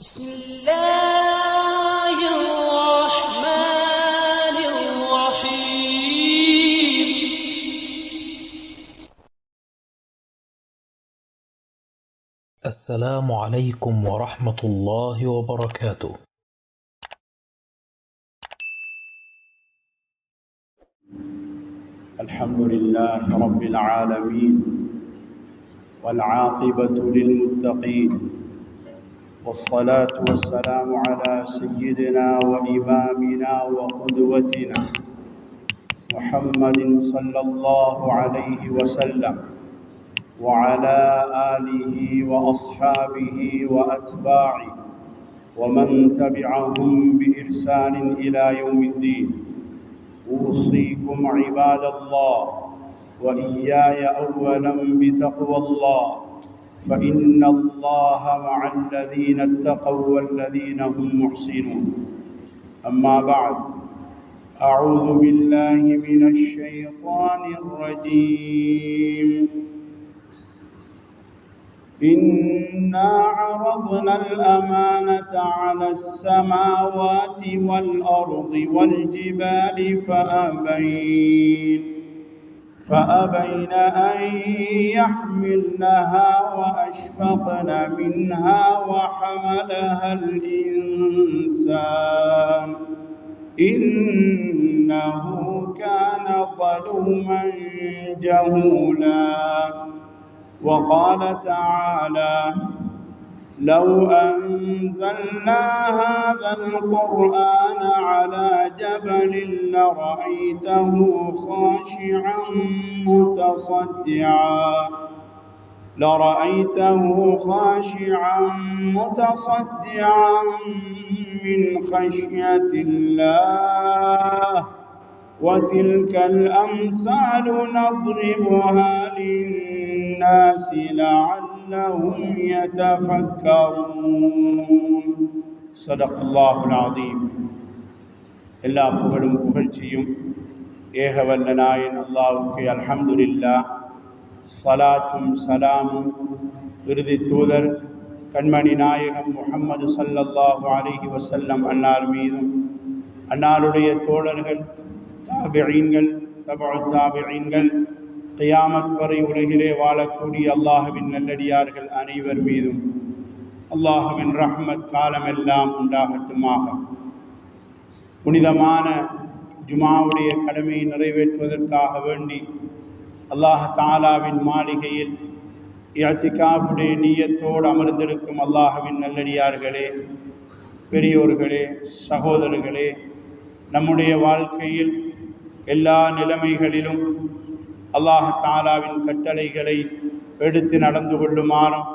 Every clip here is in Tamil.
بسم الله الرحمن الرحيم. السلام عليكم ورحمة الله وبركاته. الحمد لله رب العالمين، والعاقبة للمتقين، والصلاة والسلام على سيدنا وإمامنا وقدوتنا محمد صلى الله عليه وسلم وعلى آله وأصحابه وأتباعه ومن تبعهم بإحسان إلى يوم الدين. أوصيكم عباد الله وإياي أولا بتقوى الله، فإن الله مع الذين اتقوا والذين هم محسنون. أما بعد، أعوذ بالله من الشيطان الرجيم. إنا عرضنا الأمانة على السماوات والأرض والجبال فأبين أن يحملنها وأشفقن منها وحملها الإنسان إنه كان ظلوما جهولا. وقال تعالى: لو أنزلنا هذا القرآن على جبل لرأيته خاشعا متصدعا من خشية الله. وتلك الأمثال نضربها للناس لعلهم يتفكرون. صدق الله العظيم. எல்லா புகழும் புகழ்ச்சியும் ஏகவல்ல நாயன் அல்லாஹ்வுக்கு அல்ஹம்துலில்லாஹ். ஸலாத்தும் சலாமும் இறுதி தூதர் கண்மணி நாயகம் முஹம்மது ஸல்லல்லாஹு அலைஹி வஸல்லம் அன்னார் மீதும், அன்னாருடைய தோழர்கள், தாபிஈன்கள், தபஉ தாபிஈன்கள், கியாமத் வரை உலகிலே வாழக்கூடிய அல்லாஹ்வின் நல்லடியார்கள் அனைவர் மீதும் அல்லாஹ்வின் ரஹ்மத் காலமெல்லாம் உண்டாகட்டுமாக. புனிதமான ஜுமாவுடைய கடமையை நிறைவேற்றுவதற்காக வேண்டி அல்லாஹ் தஆலாவின் மாளிகையில் இஅ்திகாஃபுடைய நிய்யத்தோடு அமர்ந்திருக்கும் அல்லாஹ்வின் நல்லடியார்களே, பெரியோர்களே, சகோதரர்களே, நம்முடைய வாழ்க்கையில் எல்லா நிலைமைகளிலும் அல்லாஹ் தஆலாவின் கட்டளைகளை எடுத்து நடந்து கொள்ளுமாறும்,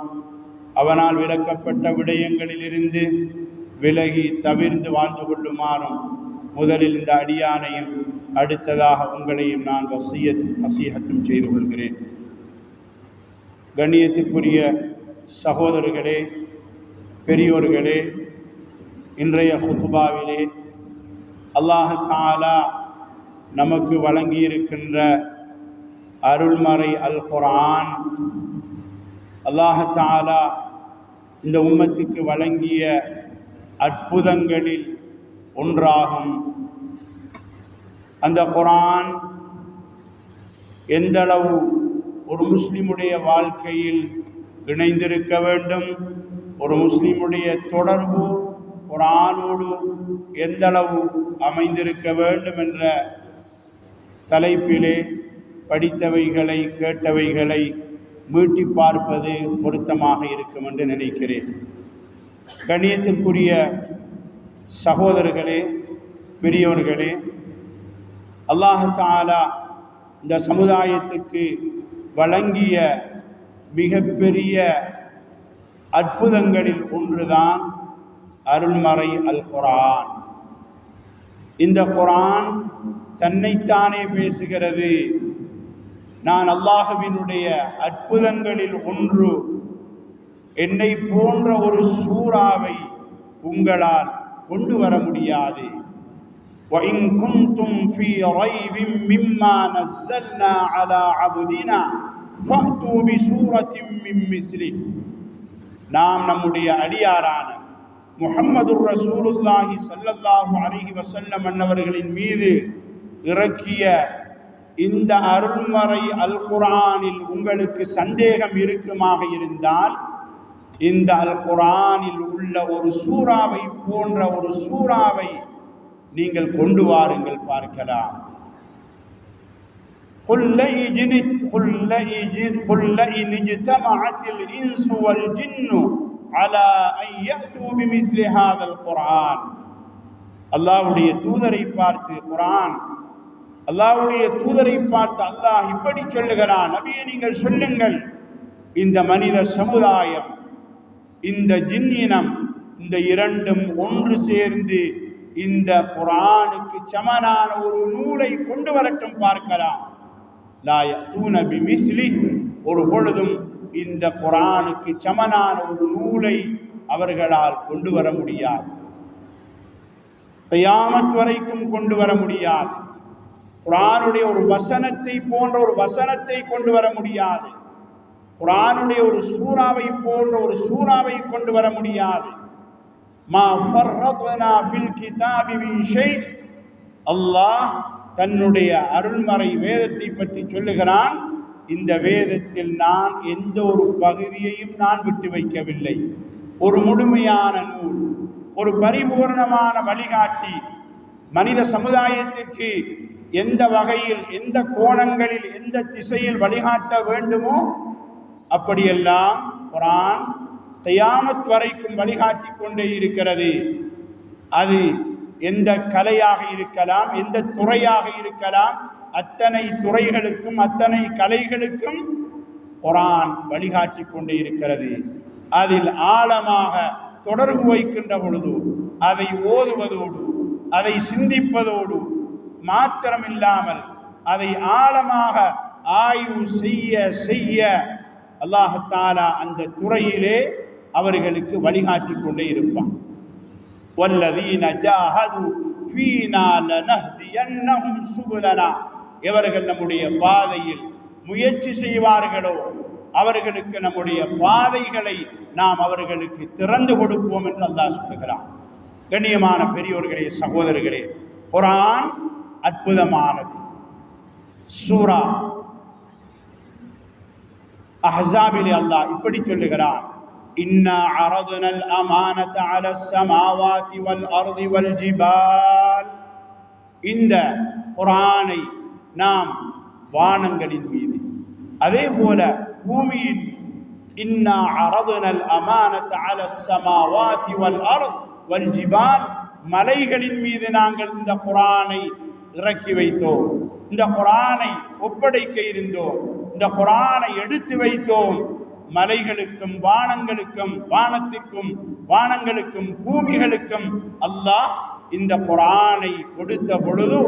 அவனால் விலக்கப்பட்ட விடயங்களிலிருந்து விலகி தவிர்ந்து வாழ்ந்து கொள்ளுமாறும் முதலில் இந்த அடியானையும் அடுத்ததாக உங்களையும் நான் நசீஹத்தும் செய்து கொள்கிறேன். கண்ணியத்திற்குரிய சகோதரர்களே, பெரியோர்களே, இன்றைய குத்துபாவிலே அல்லாஹ் தஆலா நமக்கு வழங்கியிருக்கின்ற அருள்மறை அல் குர்ஆன், அல்லாஹ் தஆலா இந்த உம்மத்துக்கு வழங்கிய அற்புதங்களில் ஒன்றாகும். அந்த குர்ஆன் எந்தளவு ஒரு முஸ்லிமுடைய வாழ்க்கையில் இணைந்திருக்க வேண்டும், ஒரு முஸ்லிமுடைய தொடர்பு குர்ஆனோடு எந்தளவு அமைந்திருக்க வேண்டும் என்ற தலைப்பிலே படித்தவைகளை, கேட்டவைகளை மீட்டி பார்ப்பது பொருத்தமாக இருக்கும் என்று நினைக்கிறேன். கண்ணியத்திற்குரிய சகோதரர்களே, பெரியோர்களே, அல்லாஹ் தஆலா இந்த சமுதாயத்துக்கு வழங்கிய மிகப்பெரிய அற்புதங்களில் ஒன்றுதான் அருள்மறை அல் குர்ஆன். இந்த குர்ஆன் தன்னைத்தானே பேசுகிறது. நான் அல்லாஹ்வினுடைய அற்புதங்களில் ஒன்று, என்னை போன்ற ஒரு சூறாவை உங்களால் கொண்டு வர முடியாது. وَإِن كُنتُمْ فِي رَيْبٍ مِّمَّا نَزَّلْنَا عَلَى عَبْدِنَا فَأْتُوا بِسُورَةٍ مِّن مِّثْلِهِ. நாம் நம்முடைய அடியாரான முஹம்மதுர் ரசூலுல்லாஹி ஸல்லல்லாஹு அலைஹி வஸல்லம் அன்னவர்களின் மீது இறக்கிய இந்த அருள்மறை அல் குர்ஆனில் உங்களுக்கு சந்தேகம் இருக்குமாக இருந்தால் இந்த அல் குர்ஆனில் உள்ள ஒரு சூறாவை போன்ற ஒரு சூறாவை நீங்கள் கொண்டு வாருங்கள் பார்க்கலாம். قل لئن اجتمعت الإنس والجن على أن يأتوا بمثل هذا القرآن. அல்லாஹ்வுடைய தூதரை பார்த்து குர்ஆன் அல்லாஹ்வுடைய தூதரை பார்த்து அல்லாஹ் இப்படி சொல்லுகிறான், நபியே நீங்கள் சொல்லுங்கள், இந்த மனித சமுதாயம் இந்த ஜின்னினம் இந்த இரண்டும் ஒன்று சேர்ந்து இந்த குர்ஆனுக்கு சமனான ஒரு நூலை கொண்டு வரட்டும் பார்க்கலாம். லா யஅதூன பிமிஸ்லிஹ், ஒரு பொழுதும் இந்த குர்ஆனுக்கு சமனான ஒரு நூலை அவர்களால் கொண்டு வர முடியாது, கியாமத் வரைக்கும் கொண்டு வர முடியாது. குர்ஆனுடைய ஒரு வசனத்தை போன்ற ஒரு வசனத்தை கொண்டு வர முடியாது, குர்ஆனுடைய ஒரு சூறாவை போன்ற ஒரு சூறாவை கொண்டு வர முடியாது. மா ஃபர்ரத்னா ஃபில் கிதாபி மின் ஷை. அல்லாஹ் தன்னுடைய அருள்மறை வேதத்தை பற்றி சொல்லுகிறான், இந்த வேதத்தில் நான் எந்த ஒரு பகுதியையும் நான் விட்டு வைக்கவில்லை. ஒரு முழுமையான நூல், ஒரு பரிபூர்ணமான வழிகாட்டி, மனித சமுதாயத்திற்கு எந்த வகையில் எந்த கோணங்களில் எந்த திசையில் வழிகாட்ட வேண்டுமோ அப்படியெல்லாம் குர்ஆன் கியாமத் வரைக்கும் வழிகாட்டி கொண்டே இருக்கிறது. அது எந்த கலையாக இருக்கலாம், எந்த துறையாக இருக்கலாம், அத்தனை துறைகளுக்கும் அத்தனை கலைகளுக்கும் குர்ஆன் வழிகாட்டி கொண்டே இருக்கிறது. அதில் ஆழமாக தொடர்பு வைக்கின்ற பொழுது அதை ஓதுவதோடு அதை சிந்திப்பதோடு மாத்திரமில்லாமல் அதை ஆழமாக ஆய்வு செய்ய செய்ய அல்லாஹ் தஆலா அந்த துறையிலே அவர்களுக்கு வழிகாட்டி கொண்டே இருப்பான். வல்லதீன ஜாஹது ஃபீனா லனஹ்தியன்னஹும் சுபுலனா, எவர்கள் நம்முடைய பாதையில் முயற்சி செய்வார்களோ அவர்களுக்கு நம்முடைய பாதைகளை நாம் அவர்களுக்கு திறந்து கொடுப்போம் என்று அல்லாஹ் சொல்கிறான். கண்ணியமான பெரியோர்களே, சகோதரர்களே, குர்ஆன் அற்புதமானது. சூரா அஹ்ஸாபிலே அல்லாஹ் இப்படி சொல்லுகிறான், இன்னா அரதுனல் அமானத அலஸ் ஸமாவாதி வல் அர்தி வல் ஜிபால். இந்த குர்ஆனை நாம் வானங்களின் மீது அதே போல பூமியின் இன்னா அரதுனல் அமானத அலஸ் ஸமாவாதி வல் அர்தி வல் ஜிபால், மலைகளின் மீது நாங்கள் இந்த குர்ஆனை இறக்கி வைத்தோம், இந்த குர்ஆனை ஒப்படைக்க இருந்தோம், இந்த குர்ஆனை எடுத்து வைத்தோம். மலைகளுக்கும் வானங்களுக்கும் வானத்திற்கும் வானங்களுக்கும் பூமிகளுக்கும் அல்லாஹ் இந்த குர்ஆனை கொடுத்த பொழுது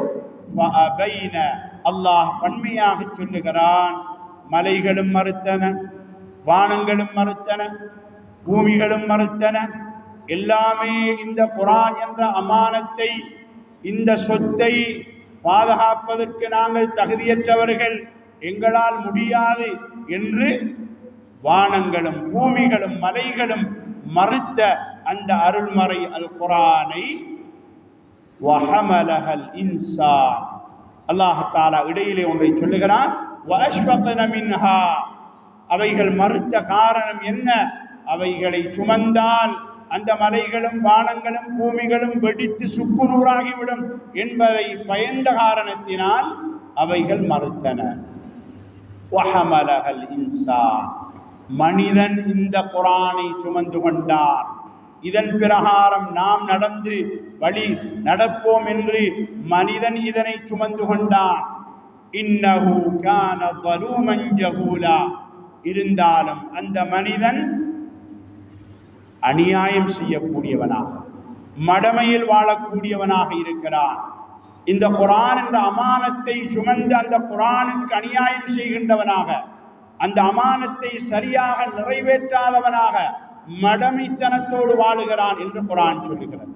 ஃபஅபைன, அல்லாஹ் பன்மையாக சொல்லுகிறான், மலைகளும் மறுத்தன, வானங்களும் மறுத்தன, பூமிகளும் மறுத்தன. எல்லாமே இந்த குர்ஆன் என்ற அமானத்தை, இந்த சொத்தை பாதுகாப்பதற்கு நாங்கள் தகுதியற்றவர்கள், எங்களால் முடியாது என்று வானங்களும் பூமிகளும் மலைகளும் மறுத்த அந்த அருள்மறை அல் குர்ஆனை வஹமலஹல் இன்சான், அல்லாஹ் தஆலா இடையிலே ஒன்றை சொல்லுகிறான், வஅஷ்ஃபக்ன மின்ஹா, அவைகள் மறுத்த காரணம் என்ன? அவைகளை சுமந்தால் அந்த மலைகளும் வானங்களும் பூமிகளும் வெடித்து சுக்குநூறாகிவிடும் என்பதை பயந்த காரணத்தினால் அவைகள் மறுத்தன. வஹமலஹல் இன்சான், மனிதன் இந்த குர்ஆனை சுமந்து கொண்டான். இதன் பிரகாரம் நாம் நடந்து வழி நடப்போம் என்று மனிதன் இதனை சுமந்து கொண்டான். இன்னஹு கான ஸலூமன் ஜஹூலா, இருந்தாலும் அந்த மனிதன் அநியாயம் செய்யக்கூடியவனாக, மடமையில் வாழக்கூடியவனாக இருக்கிறான். இந்த குர்ஆன் என்ற அமானத்தை சுமந்து அந்த குர்ஆனுக்கு அநியாயம் செய்கின்றவனாக, அந்த அமானத்தை சரியாக நிறைவேற்றாதவனாக மடமைத்தனத்தோடு வாழுகிறான் என்று குர்ஆன் சொல்லுகிறது.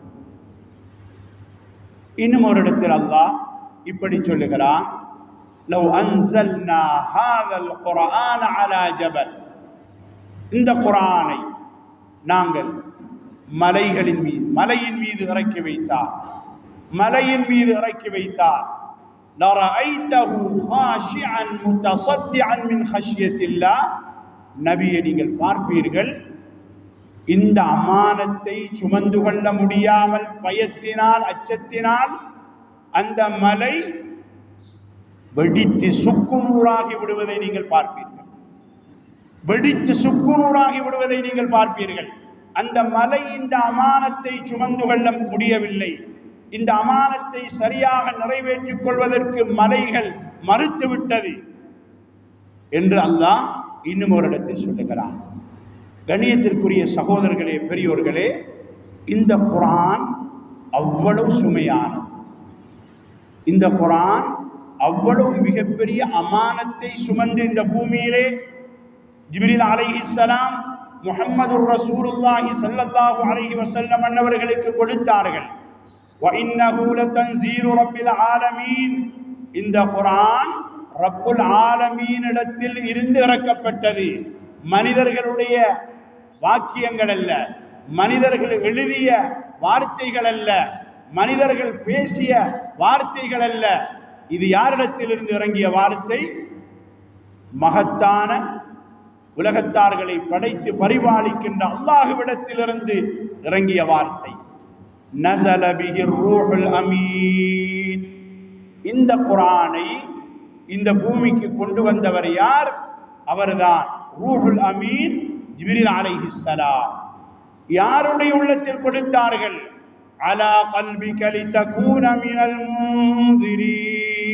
இன்னும் ஒரு இடத்தில் அல்லாஹ் இப்படி சொல்லுகிறான், லவ் அன்ஸல்னா ஹாதல் குர்ஆன அலா ஜபல், இந்த குர்ஆனை நாங்கள் மலைகளின் மீது, மலையின் மீது இறக்கி வைத்தார். மலையின் மீது இறக்கி வைத்தார். லரஐதஹு ஹாஷிஅன் முத்தஸத்திஅன் மின் ஹஷ்யத்தில்லாஹ். நபியை நீங்கள் பார்ப்பீர்கள், இந்த அமானத்தை சுமந்து கொள்ள முடியாமல் பயத்தினால், அச்சத்தினால் அந்த மலை வெடித்து சுக்குநூறாகி விடுவதை நீங்கள் பார்ப்பீர்கள். வெடித்து சுக்குநூறாகி விடுவதை நீங்கள் பார்ப்பீர்கள். அந்த மலை இந்த அமானத்தை சுமந்து கொள்ள முடியவில்லை. இந்த அமானத்தை சரியாக நிறைவேற்றிக் கொள்வதற்கு மலைகள் மறுத்துவிட்டது என்று அல்லாஹ் இன்னும் ஒரு இடத்தில் சொல்லுகிறான். கண்ணியத்திற்குரிய சகோதரர்களே, பெரியோர்களே, இந்த குர்ஆன் அவ்வளவு சுமையானது. இந்த குர்ஆன் அவ்வளவு மிகப்பெரிய அமானத்தை சுமந்து இந்த பூமியிலே ஜிப்ரீல் அலைஹிஸ்ஸலாம் முஹம்மதுர் ரசூலுல்லாஹி ஸல்லல்லாஹு அலைஹி வஸல்லம் அன்னவர்களுக்கு கொடுத்தார்கள். வ இன்னஹு லதன்ஸீலு ரப்பில் ஆலமீன். இந்த குர்ஆன் ரப்புல் ஆலமீன் இடத்தில் இருந்து இறக்கப்பட்டது. மனிதர்களுடைய வாக்கியங்கள் அல்ல, மனிதர்கள் எழுதிய வார்த்தைகள் அல்ல, மனிதர்கள் பேசிய வார்த்தைகள் அல்ல. இது யாரிடத்திலிருந்து இறங்கிய வார்த்தை? மகத்தான உலகத்தார்களை படைத்து பரிபாலிக்கின்ற அல்லாஹ்விடத்திலிருந்து இறங்கிய வார்த்தை. நஸல பிஹி ரூஹுல் அமீன். இந்த குர்ஆனை இந்த பூமிக்கு கொண்டு வந்தவர் யார்? அவர்தான் ரூஹுல் அமீன், ஜிப்ரீல் அலைஹிஸ்ஸலாம். யாருடைய உள்ளத்தில் கொடுத்தார்கள்? அலா கல்பிக லிதகூன மினல் முன்திரீன்.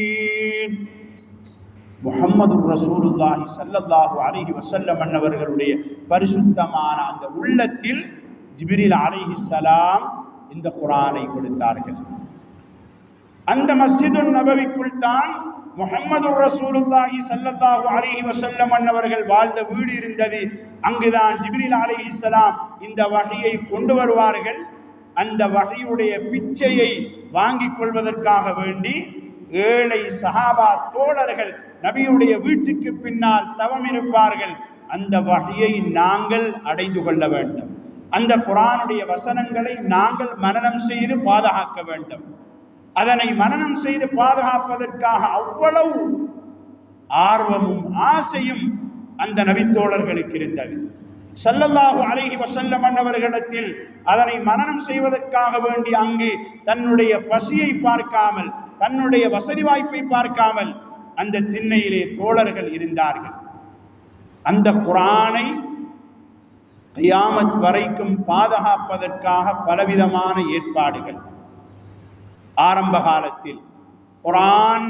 முஹம்மது ரசூலுல்லாஹி ஸல்லல்லாஹு அலைஹி வஸல்லம் அன்னவர்களுடைய பரிசுத்தமான அந்த உள்ளத்தில் ஜிப்ரீல் அலைஹிஸ்ஸலாம் இந்த குர்ஆனை கொடுத்தார்கள். அந்த மஸ்ஜிதுன் நபவிக்குள் தான் முஹம்மது ரசூலுல்லாஹி ஸல்லல்லாஹு அலைஹி வஸல்லம் அன்னவர்கள் வாழ்ந்த வீடு இருந்தது. அங்குதான் ஜிப்ரீல் அலைஹிஸ்ஸலாம் இந்த வஹியை கொண்டு வருவார்கள். அந்த வஹியுடைய பிச்சையை வாங்கிக் கொள்வதற்காக வேண்டி ஏழை சஹாபா தோழர்கள் நபியுடைய வீட்டுக்கு பின்னால் தவம் இருப்பார்கள். அந்த வஹியை நாங்கள் அடைந்து கொள்ள வேண்டும். அந்த குர்ஆனுடைய வசனங்களை நாங்கள் மனனம் செய்து பாதுகாக்க வேண்டும். அதனை மனனம் செய்து பாதுகாப்பதற்காக அவ்வளவு ஆர்வமும் ஆசையும் அந்த நபித்தோழர்களுக்கு இருந்தது. ஸல்லல்லாஹு அலைஹி வஸல்லம் அன்னவர்களிடத்தில் அதனை மனனம் செய்வதற்காக வேண்டி அங்கு தன்னுடைய பசியை பார்க்காமல், தன்னுடைய வசதி வாய்ப்பை பார்க்காமல் அந்த திண்ணையிலே தோழர்கள் இருந்தார்கள். அந்த குர்ஆனை கியாமத் வரைக்கும் பாதுகாப்பதற்காக பலவிதமான ஏற்பாடுகள். ஆரம்ப காலத்தில் குர்ஆன்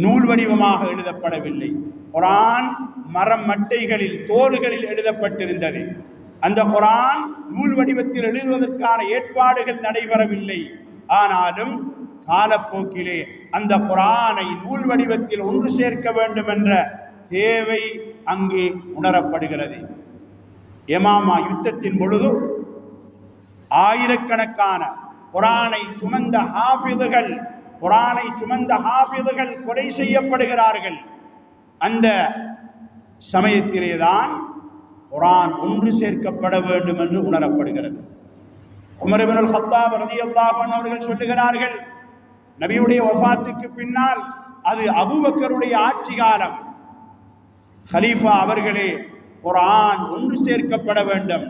நூல் வடிவமாக எழுதப்படவில்லை. குர்ஆன் மரம் மட்டைகளில், தோள்களில் எழுதப்பட்டிருந்தது. அந்த குர்ஆன் நூல் வடிவத்தில் எழுதுவதற்கான ஏற்பாடுகள் நடைபெறவில்லை. ஆனாலும் காலப்போக்கிலே அந்த குர்ஆனை நூல் வடிவத்தில் ஒன்று சேர்க்க வேண்டும் என்ற தேவை அங்கே உணரப்படுகிறது. யமாமா யுத்தத்தின் பொழுது ஆயிரக்கணக்கான குர்ஆனை சுமந்த ஹாஃபிதுகள் கொலை செய்யப்படுகிறார்கள். அந்த சமயத்திலேதான் குர்ஆன் ஒன்று சேர்க்கப்பட வேண்டும் என்று உணரப்படுகிறது. உமர் இப்னுல் கத்தாப் ரலியல்லாஹு அன்ஹு அவர்கள் சொல்லுகிறார்கள், நபியுடைய வஃபாத்துக்கு பின்னால் அது அபூபக்கருடைய ஆட்சி காலம். கலீஃபா அவர்களே, குர்ஆன் ஒன்று சேர்க்கப்பட வேண்டும்,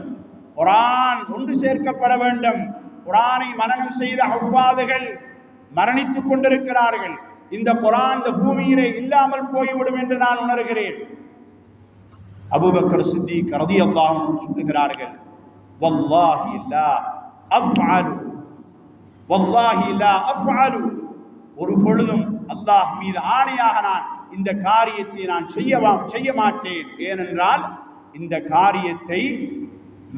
குர்ஆன் ஒன்று சேர்க்கப்பட வேண்டும். குர்ஆனை மனனம் செய்த ஹஃபாதுகள் மரணித்துக் கொண்டிருக்கிறார்கள். இந்த குர்ஆன் இந்த பூமியிலே இல்லாமல் போய்விடும் என்று நான் உணர்கிறேன். அபூபக்கர் சித்திக் ரலியல்லாஹு அன்ஹு சொல்லுகிறார்கள், வல்லாஹி லா அஃஅலு, வல்லாஹி லா அஃஅலு, ஒரு பொழுதும் அல்லாஹ் மீது ஆணையாக நான் இந்த காரியத்தை நான் செய்ய மாட்டேன். ஏனென்றால் இந்த காரியத்தை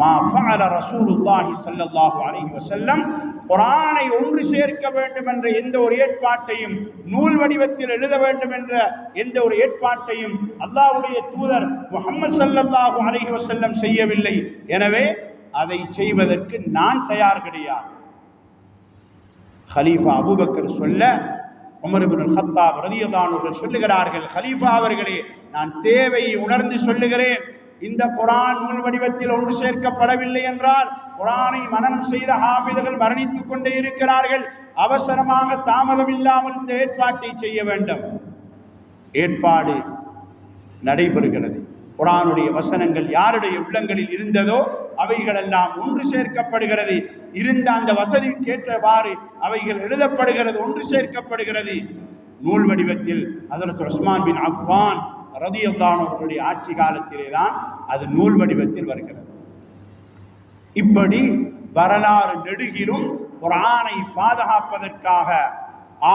மா ஃபஅல ரசூலுல்லாஹி ஸல்லல்லாஹு அலைஹி வஸல்லம் குர்ஆனை ஒன்று சேர்க்க வேண்டும் என்ற எந்த ஒரு ஏற்பாட்டையும், நூல் வடிவத்தில் எழுத வேண்டும் என்ற எந்த ஒரு ஏற்பாட்டையும் அல்லாஹ்வுடைய தூதர் முஹம்மது ஸல்லல்லாஹு அலைஹி வஸல்லம் செய்யவில்லை. எனவே அதை செய்வதற்கு நான் தயார் கிடையாது. கலீஃபா அபூபக்கர் சொல்ல, உமர் இப்னுல் கத்தாப் ரலியல்லாஹு அன்ஹு சொல்லுகிறார்கள், கலீஃபா அவர்களே, நான் தேவையை உணர்ந்து சொல்லுகிறேன். இந்த குர்ஆன் நூல் வடிவத்தில் ஒன்று சேர்க்கப்படவில்லை என்றால் குர்ஆனை மனனம் செய்த ஹாஃபிதுகள் மரணித்துக் கொண்டே இருக்கிறார்கள். அவசரமாக தாமதம் இல்லாமல் இந்த ஏற்பாட்டை செய்ய வேண்டும். ஏற்பாடு நடைபெறுகிறது. குர்ஆனுடைய வசனங்கள் யாருடைய உள்ளங்களில் இருந்ததோ அவைகளெல்லாம் ஒன்று சேர்க்கப்படுகிறது. இருந்த அந்த வசதிக்கு ஏற்றவாறு அவைகள் எழுதப்படுகிறது, ஒன்று சேர்க்கப்படுகிறது. நூல் வடிவத்தில் ஹஜ்ரத் உஸ்மான் பின் அஃபான் ரலியல்லாஹு அன்ஹு அவர்களுடைய ஆட்சி காலத்திலே தான் அது நூல் வடிவத்தில் வருகிறது. இப்படி வரலாறு நெடுகிலும் குர்ஆனை பாதுகாப்பதற்காக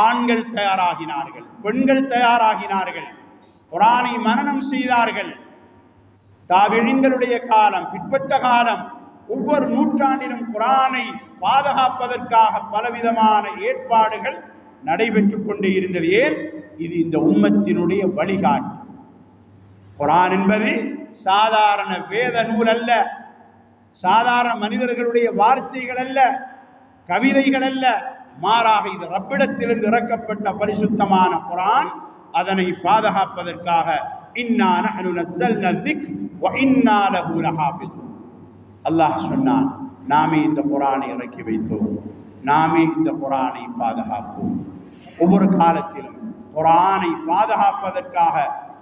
ஆண்கள் தயாராகினார்கள், பெண்கள் தயாராகினார்கள், குர்ஆனை மனனம் செய்தார்கள். தாபிஈன்களுடைய காலம், பிற்பட்ட காலம், ஒவ்வொரு நூற்றாண்டிலும் குர்ஆனை பாதுகாப்பதற்காக பலவிதமான ஏற்பாடுகள் நடைபெற்றுக் கொண்டே இருந்தது. ஏன்? இது இந்த உம்மத்தினுடைய வழிகாட்டு. குர்ஆன் என்பது சாதாரண வேத நூல் அல்ல, சாதாரண மனிதர்களுடைய வார்த்தைகள் அல்ல, கவிதைகள் அல்ல. மாறாக இது ரப்பிடத்திலிருந்து இறக்கப்பட்ட பரிசுத்தமான குர்ஆன். அதனை பாதுகாப்பதற்காக இன்னா நஹ்னு நஸல்னா ذிக்ர் வ இன்னா லஹு லஹாஃபிதுன். அல்லாஹ் சொன்னான், நாமே இந்த குர்ஆனை இறக்கி வைத்தோம், நாமே இந்த குர்ஆனை பாதுகாப்போம். ஒவ்வொரு காலத்திலும் குர்ஆனை பாதுகாப்பதற்காக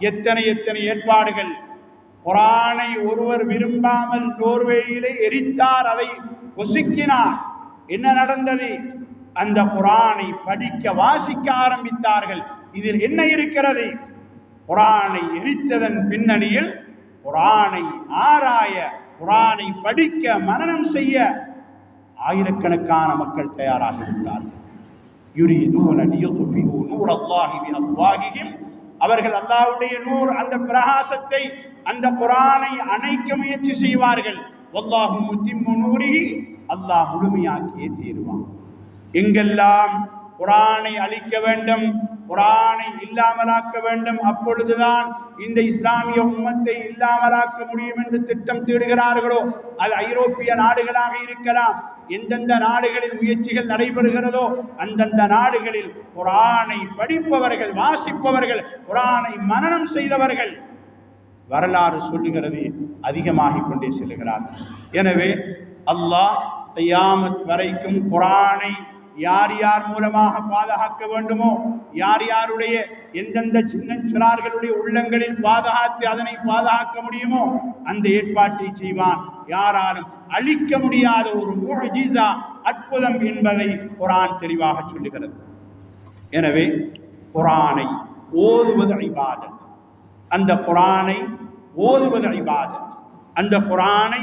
எத்தனை ஏற்பாடுகள். குர்ஆனை ஒருவர் விரும்பாமல் நோர்வேயிலே எரித்தார், அதை பொசுக்கினார். என்ன நடந்தது? அந்த குர்ஆனை படிக்க வாசிக்க ஆரம்பித்தார்கள். இதில் என்ன இருக்கிறது? குர்ஆனை எரித்ததன் பின்னணியில் குர்ஆனை ஆராய, குர்ஆனை படிக்க, மனனம் செய்ய ஆயிரக்கணக்கான மக்கள் தயாராகிவிட்டார்கள். யுரீதூன லியுத்ஃபிஉ நூரல்லாஹி பிஅஃவாஹிஹிம். அவர்கள் அல்லாஹ்வுடைய நூர், அந்த பிரகாசத்தை, அந்த குர்ஆனை அணைக்க முயற்சி செய்வார்கள். வல்லாஹு முத்திம்மு நூரிஹி, அல்லாஹ் முழுமையாக்கியே தீருவான். எங்கெல்லாம் குர்ஆனை அழிக்க வேண்டும், குர்ஆனை இல்லாமலாக்க வேண்டும், அப்பொழுதுதான் இந்த இஸ்லாமிய உம்மத்தை இல்லாமலாக்க முடியும் என்று திட்டம் தீடுகிறார்களோ, அது ஐரோப்பிய நாடுகளாக இருக்கலாம், எந்தெந்த நாடுகளில் முயற்சிகள் நடைபெறுகிறதோ அந்தந்த நாடுகளில் குர்ஆனை படிப்பவர்கள், வாசிப்பவர்கள், குர்ஆனை மனனம் செய்தவர்கள் வரலாறு சொல்லுகிறது அதிகமாகிக் கொண்டே செல்கிறார்கள். எனவே அல்லாஹ் கியாமத் வரைக்கும் குர்ஆனை யார் யார் மூலமாக பாதுகாக்க வேண்டுமோ, யார் யாருடைய எந்தெந்த சிறார்களுடைய உள்ளங்களில் பாதுகாத்து அதனை பாதுகாக்க முடியுமோ அந்த ஏற்பாட்டை செய்வான். யாராலும் அழிக்க முடியாத ஒரு முஅ்ஜிஸா, அற்புதம் என்பதை குர்ஆன் தெளிவாக சொல்லுகிறது. எனவே குர்ஆனை ஓதுவது இபாதத், அந்த குர்ஆனை ஓதுவது இபாதத், அந்த குர்ஆனை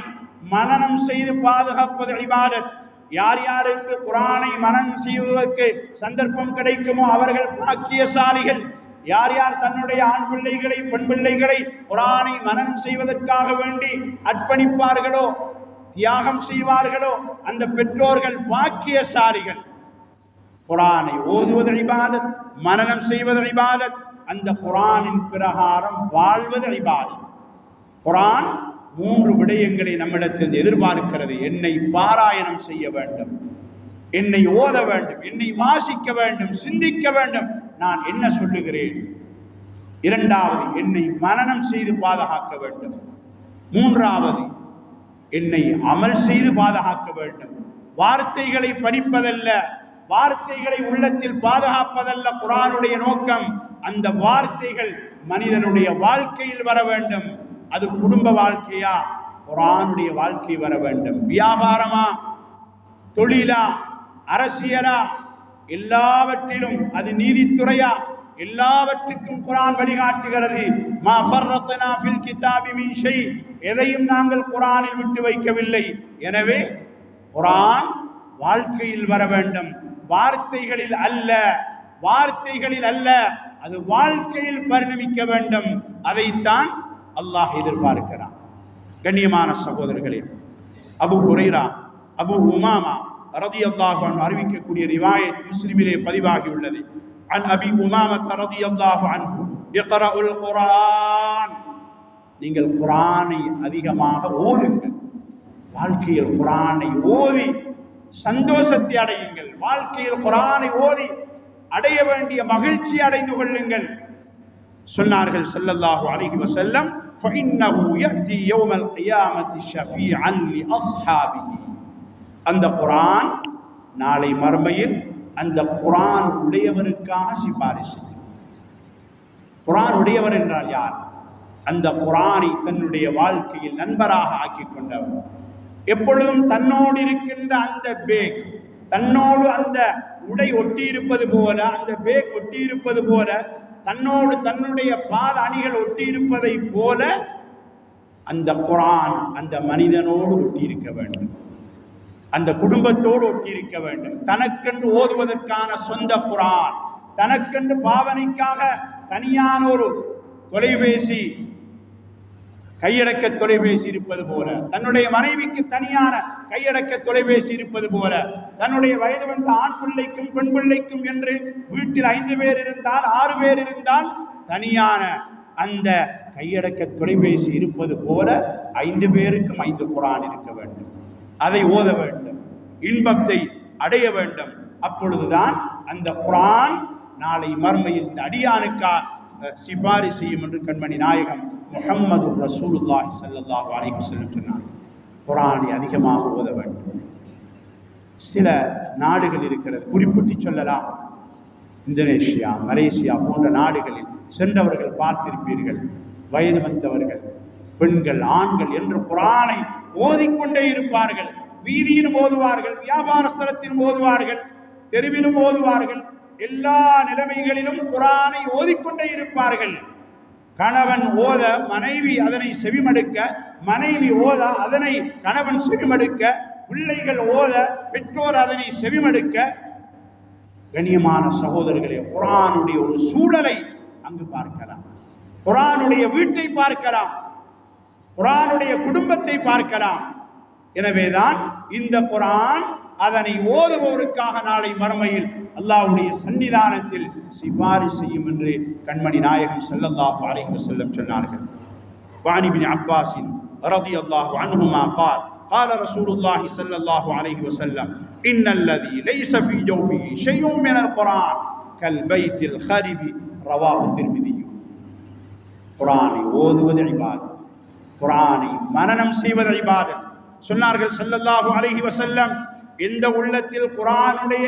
மனனம் செய்து பாதுகாப்பது இபாதத். யார் யாருக்கு குர்ஆனை மனனம் செய்வதற்கு சந்தர்ப்பம் கிடைக்குமோ அவர்கள் பாக்கியசாலிகள். யார் யார் தன்னுடைய ஆண் பிள்ளைகளை, பெண் பிள்ளைகளை குர்ஆனை மனனம் செய்வதற்காக வேண்டி அர்ப்பணிப்பார்களோ, தியாகம் செய்வார்களோ, அந்த பெற்றோர்கள் பாக்கியசாலிகள். குர்ஆனை ஓதுவது இபாதத், மனனம் செய்வது இபாதத், அந்த குர்ஆனின் பிரகாரம் வாழ்வது இபாதத். குர்ஆன் 3 விடயங்களை நம்மிடத்தில் எதிர்பார்க்கிறது. என்னை பாராயணம் செய்ய வேண்டும், என்னை ஓத வேண்டும், என்னை வாசிக்க வேண்டும், சிந்திக்க வேண்டும், நான் என்ன சொல்லுகிறேன். இரண்டாவது, என்னை மனனம் செய்து பாதுகாக்க வேண்டும். மூன்றாவது, என்னை அமல் செய்து பாதுகாக்க வேண்டும். வார்த்தைகளை படிப்பதல்ல, வார்த்தைகளை உள்ளத்தில் பாதுகாப்பதல்ல குர்ஆனுடைய நோக்கம். அந்த வார்த்தைகள் மனிதனுடைய வாழ்க்கையில் வர வேண்டும். அது குடும்ப வாழ்க்கையா, குர்ஆனுடைய வாழ்க்கை வர வேண்டும். வியாபாரமா, தொழிலா, அரசியலா, எல்லாவற்றிலும், அது நீதித்துறையா, எல்லாவற்றுக்கும் குர்ஆன் வழிகாட்டுகிறது. மா ஃபர்ரத்னா ஃபில் கிதாபி மின் ஷை, எதையும் நாங்கள் குர்ஆனில் விட்டு வைக்கவில்லை. எனவே குர்ஆன் வாழ்க்கையில் வர வேண்டும், வார்த்தைகளில் அல்ல, வார்த்தைகளில் அல்ல, அது வாழ்க்கையில் பரிணமிக்க வேண்டும். அதைத்தான் அல்லாஹ் எதிர்பார்க்கிறான். கண்ணியமான சகோதரர்களே, அபூ ஹுரைரா, அபூ உமாமா ரலியல்லாஹு அன்ஹு அறிவிக்கக்கூடிய ரிவாயத் முஸ்லிமிலே பதிவாகியுள்ளது. அன் அபி உமாமா ரலியல்லாஹு அன்ஹு, இக்ரஉல் குர்ஆன், நீங்கள் குர்ஆனை அதிகமாக ஓதுங்கள், வாழ்க்கையில் குர்ஆனை ஓதி சந்தோஷத்தை அடையுங்கள், வாழ்க்கையில் குர்ஆனை ஓதி அடைய வேண்டிய மகிழ்ச்சி அடைந்து கொள்ளுங்கள். சொன்னார்கள் ஸல்லல்லாஹு அலைஹி வஸல்லம், فإنه يأتي يوم القيامة شفيعا لأصحابه. அந்த குர்ஆன் நாளை மறுமையில் அந்த குர்ஆன் உடையவருக்காக சிபாரிசு செய்யும். குர்ஆன் உடையவர் என்றால் யார்? அந்த குர்ஆனை தன்னுடைய வாழ்க்கையில் நண்பராக ஆக்கிக் கொண்டவர். எப்பொழுதும் தன்னோடு இருக்கின்ற அந்த பேக், தன்னோடு அந்த உடை ஒட்டி இருப்பது போல, அந்த பேக் ஒட்டி இருப்பது போல, தன்னோடு தன்னுடைய பாத அணிகள் ஒட்டி இருப்பதை போல அந்த குர்ஆன் அந்த மனிதனோடு ஒட்டி இருக்க வேண்டும், அந்த குடும்பத்தோடு ஒட்டி இருக்க வேண்டும். தனக்கென்று ஓதுவதற்கான சொந்த குர்ஆன், தனக்கென்று பாவனைக்காக தனியான ஒரு தொலைபேசி, கையடக்க தொலைபேசி இருப்பது போல, தன்னுடைய மனைவிக்கு தனியான கையடக்க தொலைபேசி இருப்பது போல, தன்னுடைய வயது வந்த ஆண் பிள்ளைக்கும் பெண் பிள்ளைக்கும் என்று வீட்டில் 5 பேர் இருந்தால் 6 பேர் இருந்தால் தனியான அந்த கையடக்க தொலைபேசி இருப்பது போல 5 பேருக்கும் 5 குர்ஆன் இருக்க வேண்டும். அதை ஓத வேண்டும், இன்பத்தை அடைய வேண்டும். அப்பொழுதுதான் அந்த குர்ஆன் நாளை மறுமையில் இந்த அடியானுக்கா சிபாரிசு செய்யும் என்று கண்மணி நாயகம் முஹம்மது ரசூலுல்லாஹி ஸல்லல்லாஹு அலைஹி வஸல்லம் சொன்னார். குர்ஆனை அதிகமாக ஓத வேண்டும். சில நாடுகள் இருக்கிறது, குறிப்பிட்டு சொல்லலாம். இந்தோனேஷியா, மலேசியா போன்ற நாடுகளில் சென்றவர்கள் பார்த்திருப்பீர்கள். வயது வந்தவர்கள், பெண்கள், ஆண்கள் என்று குர்ஆனை ஓதிக்கொண்டே இருப்பார்கள். வீதியிலும் ஓதுவார்கள், வியாபார ஸ்தலத்திலும் ஓதுவார்கள், தெருவிலும் ஓதுவார்கள். எல்லா நிலைமைகளிலும் குர்ஆனை ஓதிக்கொண்டே இருப்பார்கள். கணவன் ஓத மனைவி அதனை செவிமடுக்க, மனைவி ஓத அதனை கணவன் செவிமடுக்க, பிள்ளைகள் ஓத பெற்றோர் அதனை செவிமடுக்க. கண்ணியமான சகோதரர்களே, குர்ஆனுடைய ஒரு சூழலை அங்கு பார்க்கலாம், குர்ஆனுடைய வீட்டை பார்க்கலாம், குர்ஆனுடைய குடும்பத்தை பார்க்கலாம். எனவேதான் இந்த குர்ஆன் அதனை ஓதுபவருக்காக நாளை மறுமையில் அல்லாஹ்வுடைய சன்னிதானத்தில் சிபாரிசு செய்யும் என்று கண்மணி நாயகம் ஸல்லல்லாஹு அலைஹி வஸல்லம் சொன்னார்கள். وعن ابن عباس رضي الله عنهما قال قال رسول الله صلى الله عليه وسلم إن الذي ليس في جوفه شيء من القرآن كالبيت الخرب رواه الترمذي. குர்ஆனை ஓதுவது இபாதத், குர்ஆனை மனனம் செய்வது இபாதத். சொன்னார்கள் ஸல்லல்லாஹு அலைஹி வஸல்லம், எந்த உள்ளத்தில் குர்ஆனுடைய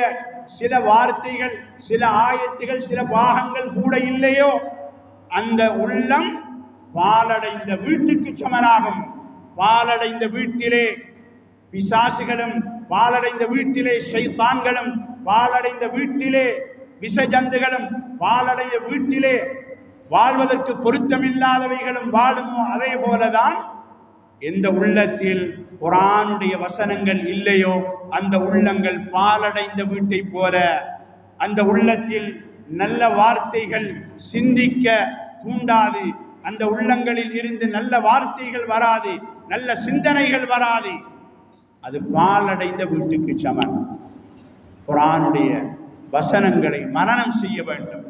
சில வார்த்தைகள், சில ஆயத்துகள், சில பாகங்கள் கூட இல்லையோ அந்த உள்ளம் பாலடைந்த வீட்டுக்கு சமனாகும். பாலடைந்த வீட்டிலே பிசாசுகளும், பாலடைந்த வீட்டிலே ஷைத்தான்களும், பாலடைந்த வீட்டிலே விஷஜந்துகளும், பாலடைந்த வீட்டிலே வாழ்வதற்கு பொருத்தமில்லாதவைகளும் வாழுமோ அதே போலதான் எந்த உள்ளத்தில் குர்ஆனுடைய வசனங்கள் இல்லையோ அந்த உள்ளங்கள் பாலடைந்த வீட்டை போல. அந்த உள்ளத்தில் நல்ல வார்த்தைகள் சிந்திக்க தூண்டாது, அந்த உள்ளங்களில் இருந்து நல்ல வார்த்தைகள் வராது, நல்ல சிந்தனைகள் வராது. அது பாலடைந்த வீட்டுக்கு சமன். குர்ஆனுடைய வசனங்களை மனனம் செய்ய வேண்டும்.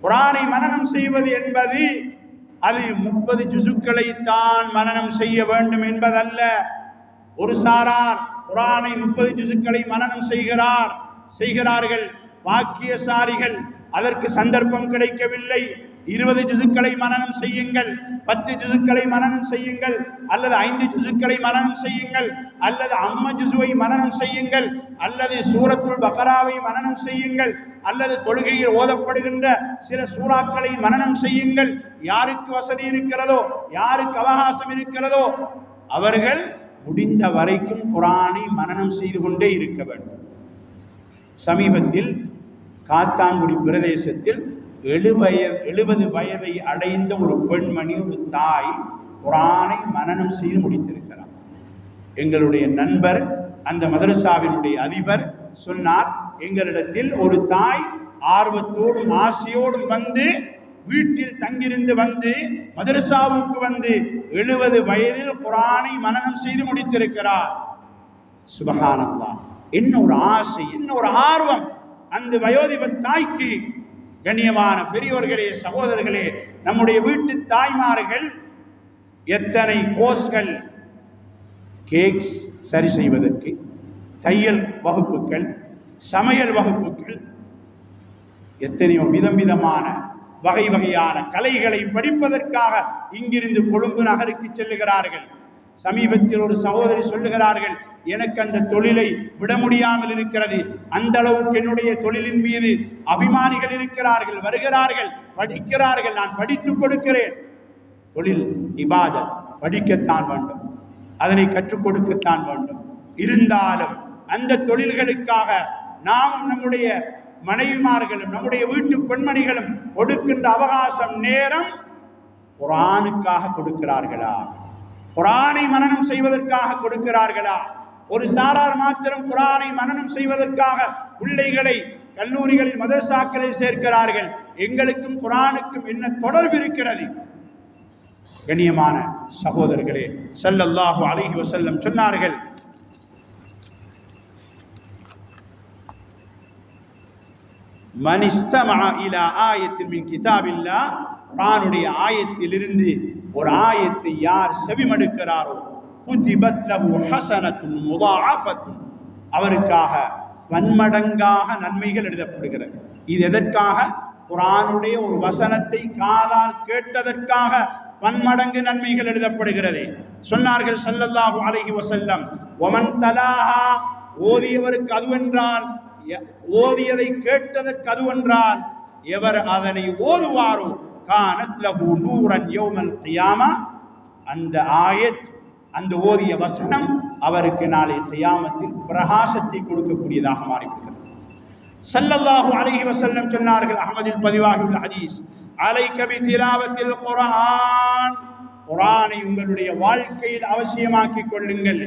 குர்ஆனை மனனம் செய்வது என்பது அது 30 ஜுசுக்களை தான் மனனம் செய்ய வேண்டும் என்பதல்ல. ஒரு சாரார் குர்ஆனை 30 ஜுசுக்களை மனனம் செய்கிறார்கள், பாக்கியசாலிகள். அதற்கு சந்தர்ப்பம் கிடைக்கவில்லை. 20 ஜுசுக்களை மனனம் செய்யுங்கள், 10 ஜுசுக்களை மனனம் செய்யுங்கள், அல்லது 5 ஜுசுக்களை மனனம் செய்யுங்கள், அல்லது அம்ம ஜுசுவை மனனம் செய்யுங்கள், அல்லது சூரத்துல் பக்ராவை மனனம் செய்யுங்கள், அல்லது தொழுகையில் ஓதப்படுகின்ற சில சூறாக்களை மனனம் செய்யுங்கள். யாருக்கு வசதி இருக்கிறதோ, யாருக்கு அவகாசம் இருக்கிறதோ அவர்கள் முடிந்த வரைக்கும் குர்ஆனை மனனம் செய்து கொண்டே இருக்க வேண்டும். சமீபத்தில் காத்தாங்குடி பிரதேசத்தில் 70 வயதை அடைந்த ஒரு பெண்மணி, ஒரு தாய் குர்ஆனை மனனம் செய்து முடித்திருக்கிறார். எங்களுடைய நண்பர், அந்த மதரசாவினுடைய அதிபர் சொன்னார், எங்களிடத்தில் ஒரு தாய் ஆர்வத்தோடும் ஆசையோடும் வந்து வீட்டில் தங்கியிருந்து வந்து மதரசாவுக்கு வந்து 70 வயதில் குர்ஆனை மனனம் செய்து முடித்திருக்கிறார். சுப்ஹானல்லாஹ். என்ன ஒரு ஆசை, என்ன ஒரு ஆர்வம் அந்த வயோதிப தாய்க்கு. கண்ணியமான பெரியோர்களே, சகோதரர்களே, நம்முடைய வீட்டு தாய்மார்கள் எத்தனை கோர்ஸ்கள், கேக்ஸ் சரி செய்வதற்கு, தையல் வகுப்புகள், சமையல் வகுப்புகள், எத்தனையோ விதமான வகை வகையான கலைகளை படிப்பதற்காக இங்கிருந்து கொழும்பு நகருக்கு செல்லுகிறார்கள். சமீபத்தில் ஒரு சகோதரி சொல்லுகிறார்கள், எனக்கு அந்த தொழிலை விட முடியாமல் இருக்கிறது, அந்த அளவுக்கு என்னுடைய தொழிலின் மீது அபிமானிகள் இருக்கிறார்கள், வருகிறார்கள், படிக்கிறார்கள், நான் படித்துக் கொடுக்கிறேன். தொழில் இபாதத், படிக்கத்தான் வேண்டும், அதனை கற்றுக் கொடுக்கத்தான் வேண்டும். இருந்தாலும் அந்த தொழில்களுக்காக நாம் நம்முடைய மனைவிமார்களும் நம்முடைய வீட்டு பெண்மணிகளும் கொடுக்கின்ற அவகாசம் நேரம் குர்ஆனுக்காக கொடுக்கிறார்களா? குர்ஆனை மனனம் செய்வதற்காக கொடுக்கிறார்களா? ஒரு சாரார் மாத்திரம் குர்ஆனை மனனம் செய்வதற்காக பிள்ளைகளை கல்லூரிகளில் மதரசாக்களில் சேர்க்கிறார்கள். எங்களுக்கும் குர்ஆனுக்கும் என்ன தொடர்பு இருக்கிறது? கண்ணியமான சகோதரர்களே, ஸல்லல்லாஹு அலைஹி வஸல்லம் சொன்னார்கள், மன் இஸ்தமஅ இலா ஆயத்தின் மின் கிதாபில்லாஹ், குர்ஆனுடைய ஆயத்திலிருந்து ஒரு ஆயத்தை யார் செவிமடுக்கிறாரோ, குதிபத் லஹு ஹஸனத்துன் முதாஅஃபத்துன், அவருக்காக பன்மடங்காக நன்மைகள் எழுதப்படுகிறது. இது எதற்காக? குர்ஆனுடைய ஒரு வசனத்தை காதால் கேட்டதற்காக பன்மடங்கு நன்மைகள் எழுதப்படுகிறது. சொன்னார்கள் ஸல்லல்லாஹு அலைஹி வஸல்லம், வமன் தலாஹா, ஓதியவருக்கு அதுவென்றால், ஓதியதை கேட்டதற்கு அதுவென்றால், எவர் அதனை ஓதுவாரோ கானத் லஹு நூரன் யௌமல் கியாமா, அந்த ஆயத், அந்த ஓதிய வசனம் அவருக்கு நாளை கியாமத்தில் பிரகாசத்தை கொடுக்கக்கூடியதாக மாறிவிடுகிறது. ஸல்லல்லாஹு அலைஹி வஸல்லம் சொன்னார்கள், அஹ்மதில் பதிவாகியுள்ள ஹதீஸ், அலைக பிதிலாவத்தில் குர்ஆன், குர்ஆனை உங்களுடைய வாழ்க்கையில் அவசியமாக்கிக் கொள்ளுங்கள்.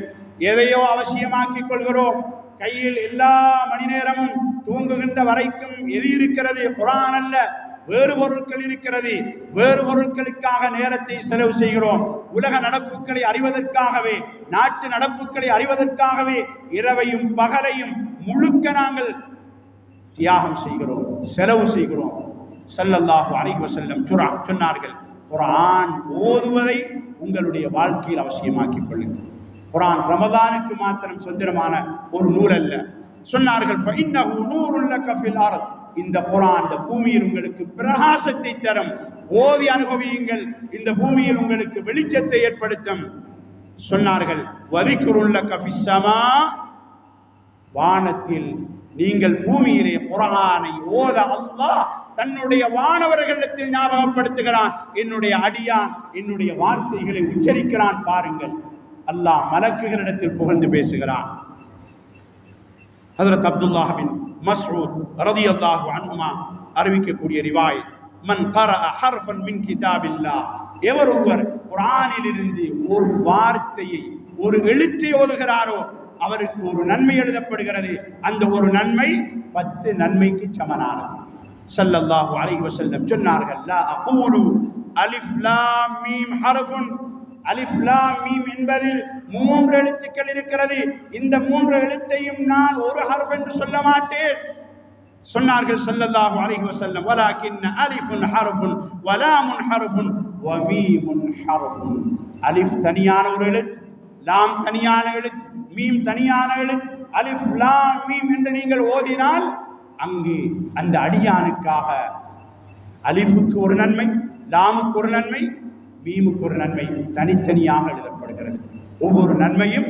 எதையோ அவசியமாக்கிக் கொள்கிறோம், கையில் எல்லா மணி நேரமும் தூங்குகின்ற வரைக்கும் எது இருக்கிறது? குர்ஆன் அல்ல, வேறு பொருட்கள் இருக்கிறது. வேறு பொருட்களுக்காக நேரத்தை செலவு செய்கிறோம். உலக நடப்புகளை அறிவதற்காகவே, நாட்டு நடப்புகளை அறிவதற்காகவே இரவையும் பகலையும் முழுக்க நாங்கள் தியாகம் செய்கிறோம், செலவு செய்கிறோம். ஸல்லல்லாஹு அலைஹி வஸல்லம் சொன்னார்கள், குர்ஆன் ஓதுவதை உங்களுடைய வாழ்க்கையில் அவசியமாக்கிக் கொள்ளுங்கள். குர்ஆன் ரமதானுக்கு மாத்திரம் சொந்தமான ஒரு நூல் அல்ல. சொன்னார்கள், ஃபஇன்னஹு நூருல் லக ஃபில் அர்த், இந்த குர்ஆன் இந்த பூமியில் உங்களுக்கு பிரகாசத்தை தரும். ஓதி அனுபவியுங்கள், இந்த பூமியில் உங்களுக்கு வெளிச்சத்தை ஏற்படுத்தும். சொன்னார்கள், வதிக்ருல் லக ஃபிஸ் ஸமா, வானத்தில் நீங்கள் பூமியிலே குர்ஆனை ஓத அல்லாஹ் தன்னுடைய வானவர்களிடத்தில் ஞாபகப்படுத்துகிறான். என்னுடைய அடியான் என்னுடைய வார்த்தைகளை உச்சரிக்கிறான் பாருங்கள். அல்லாஹ் மலக்குகளிடத்தில் புகழ்ந்து பேசுகிறான். ஹஜ்ரத் அப்துல்லாஹ் பின் மஸ்ஊத் ரலியல்லாஹு அன்ஹுமா அறிவிக்கக்கூடிய ரிவாயத், மன் கரஅ ஹர்ஃபன் மின் கிதாபில்லாஹ், எவர் ஒருவர் குர்ஆனிலிருந்து ஒரு வார்த்தையை, ஒரு எழுத்தை ஓதுகிறாரோ அவருக்கு ஒரு நன்மை எழுதப்படுகிறது. அந்த ஒரு நன்மை 10 நன்மைக்கு சமனானது. ஸல்லல்லாஹு அலைஹி வஸல்லம் சொன்னார்கள், லா அகூலு அலிஃப் லாம் மீம் ஹர்ஃபுன், அலிஃப் லாம் மீம் என்பதில் 3 எழுத்துக்கள் இருக்கிறது. இந்த 3 எழுத்தையும் நான் ஒரு ஹர்ஃப் என்று சொல்ல மாட்டேன். சொன்னார்கள் ஸல்லல்லாஹு அலைஹி வஸல்லம், வலாகின் அலிஃபுன் ஹர்ஃபுன் வலாமுன் ஹர்ஃபுன் வமீமுன் ஹர்ஃபுன், அலிஃப் தனியான ஒரு எழுத்து, லாம் தனியான எழுத்து, மீம் தனியான எழுத்து. அலிஃப் லாம் மீம் என்று நீங்கள் ஓதினால் அங்கு அந்த அடியானுக்காக அலிஃபுக்கு ஒரு நன்மை, லாமுக்கு ஒரு நன்மை, மீமுக்கு ஒரு நன்மை தனித்தனியாக எழுதப்படுகிறது. ஒவ்வொரு நன்மையும்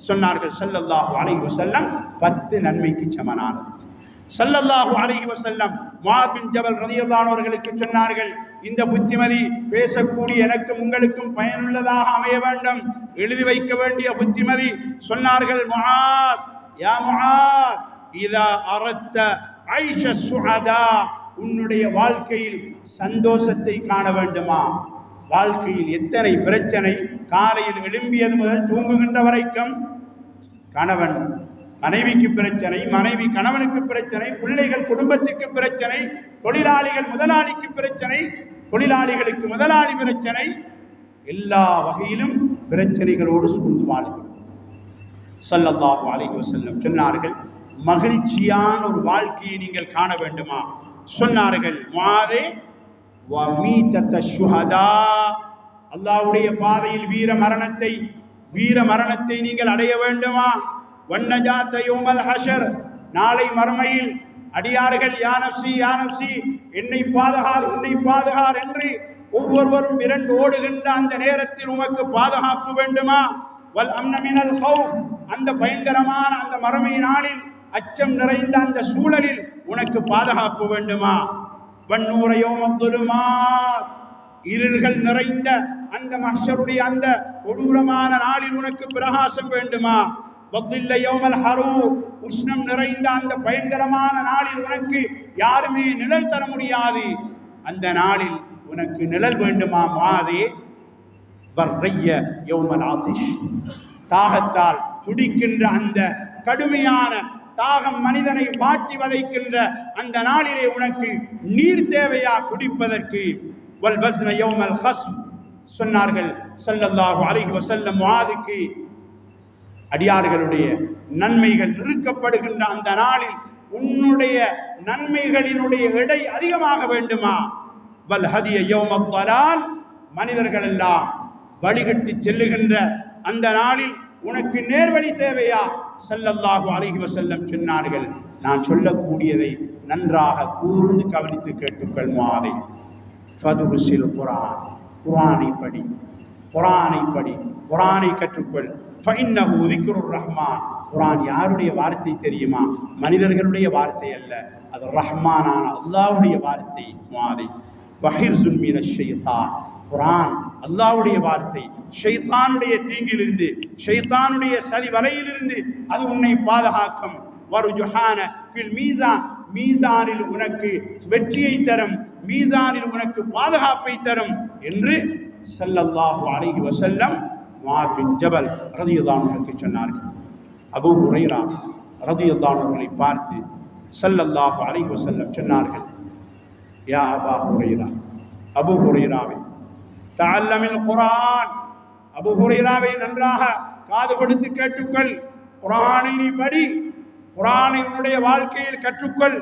சொன்னார்கள் ஸல்லல்லாஹு அலைஹி வஸல்லம் 10 நன்மைக்கு சமனானது. ஸல்லல்லாஹு அலைஹி வஸல்லம் முஆத் பின் ஜபல் ரலியல்லாஹு அன்ஹு அவர்களுக்கு சொன்னார்கள், இந்த புத்திமதி பேசக்கூடிய எனக்கும் உங்களுக்கும் பயனுள்ளதாக அமைய வேண்டும், எழுதி வைக்க வேண்டிய புத்திமதி. சொன்னார்கள், முஆத், யா முஆத், இதா அரத்த ஐஷ சுஅதா, உன்னுடைய வாழ்க்கையில் சந்தோஷத்தை காண வேண்டுமா? வாழ்க்கையில் எத்தனை பிரச்சனை, காலையில் எழும்பியது முதல் தூங்குகின்ற வரைக்கும் கணவன் மனைவிக்கு பிரச்சனை, மனைவி கணவனுக்கு பிரச்சனை, பிள்ளைகள் குடும்பத்துக்கு பிரச்சனை, தொழிலாளிகள் முதலாளிக்கு பிரச்சனை, தொழிலாளிகளுக்கு முதலாளி பிரச்சனை, எல்லா வகையிலும் பிரச்சனைகளோடு சூழ்ந்து வாழ்கிறோம். ஸல்லல்லாஹு அலைஹி வஸல்லம் சொன்னார்கள், மகிழ்ச்சியான ஒரு வாழ்க்கையை நீங்கள் காண வேண்டுமா? சொன்னார்கள், முஆதே வமீதத ஷுஹதா, அல்லாஹ்வுடைய பாதையில் வீர மரணத்தை நீங்கள் அடைய வேண்டுமா? வன்னஜாத யௌமல் ஹஷர், நாளை மறுமையில் அடியார்கள் யா நஃப்ஸி யா நஃப்ஸி என்னை பாதுகார் என்னை பாதுகார் என்று ஒவ்வொருவரும் விரண்டு ஓடுகின்ற அந்த நேரத்தில் உமக்கு பாதுகாப்பு வேண்டுமா? வல் அம்ன மினல் ஹவுஃப், அந்த பயங்கரமான அந்த மறுமை நாளில் அச்சம் நிறைந்த அந்த சூழலில் உனக்கு பாதுகாப்பு வேண்டுமா? வன்னூர யௌமத் துலுமாத், இருள்கள் நிறைந்த அந்த மஹ்ஷருடைய அந்த கொடூரமான நாளில் உனக்கு பிரகாசம் வேண்டுமா? வத்தில்ல யௌமல் ஹரூர், உஷ்ணம் நிறைந்த அந்த பயங்கரமான நாளில் உனக்கு யாருமே நிழல் தர முடியாது. அந்த நாளில் உனக்கு நிழல் வேண்டுமா முஆதே? வர்ரைய யௌமல் ஆதிஷ், தாகத்தால் துடிக்கின்ற அந்த கடுமையான தாகம் மனிதனை வாட்டி வதைக்கின்ற அந்த நாளிலே உனக்கு நீர் தேவையா குடிப்பதற்கு? வல் வஸ்ன யௌமல் ஹஸ்ம், சொன்னார்கள் ஸல்லல்லாஹு அலைஹி வஸல்லம் முஆதுக்கு, அடியார்களுடைய நன்மைகள் நிறுக்கப்படுகின்ற அந்த நாளில் உன்னுடைய நன்மைகளினுடைய எடை அதிகமாக வேண்டுமா? வல் ஹதிய யௌமத் தலால், மனிதர்கள் எல்லாம் வழிகட்டி செல்லுகின்ற அந்த நாளில் உனக்கு நேர்வழி தேவையா? ஸல்லல்லாஹு அலைஹி வஸல்லம் சொன்னார்கள், நான் சொல்லக்கூடியதை நன்றாக கூர்ந்து கவனித்து கேட்டுக்கள் முஆதே. ஃபதுருசில் குர்ஆன், குர்ஆனை படி, குர்ஆனை படி, குர்ஆனை கற்றுக்கொள். ஃபஇன்னஹு திக்ருர் ரஹ்மான், குர்ஆன் யாருடைய வார்த்தை தெரியுமா? மனிதர்களுடைய வார்த்தை அல்ல, அது ரஹ்மானான அல்லாஹ்வுடைய வார்த்தை முஆதே. வஹிர்ஸுன் மினஷ் ஷைத்தான், குர்ஆன் அல்லாஹ்வுடைய வார்த்தை. ஷைத்தானுடைய தீங்கிலிருந்து, ஷைத்தானுடைய சதி வலையிலிருந்து அது உன்னை பாதுகாக்கும். வருஜுஹான ஃபில் மீசான், மீசானில் உனக்கு வெற்றியை தரும், மீசானில் உனக்கு பாதுகாப்பை தரும் என்று ஸல்லல்லாஹு அலைஹி வஸல்லம் முஆத் பின் ஜபல் ரலியல்லாஹு அன்ஹு சொன்னார்கள். அபூ ஹுரைரா ரலியல்லாஹு அன்ஹுவை பார்த்து ஸல்லல்லாஹு அலைஹி வஸல்லம் சொன்னார்கள், யா அபா ஹுரைரா, அபூ ஹுரைராவே, தஅல்லமில் குர்ஆன், அபூ ஹுரைராவை நன்றாக காது கொடுத்து கேட்டுக்கொள். குர்ஆனை நீ படி, குர்ஆனை உன்னுடைய வாழ்க்கையில் கற்றுக்கொள்.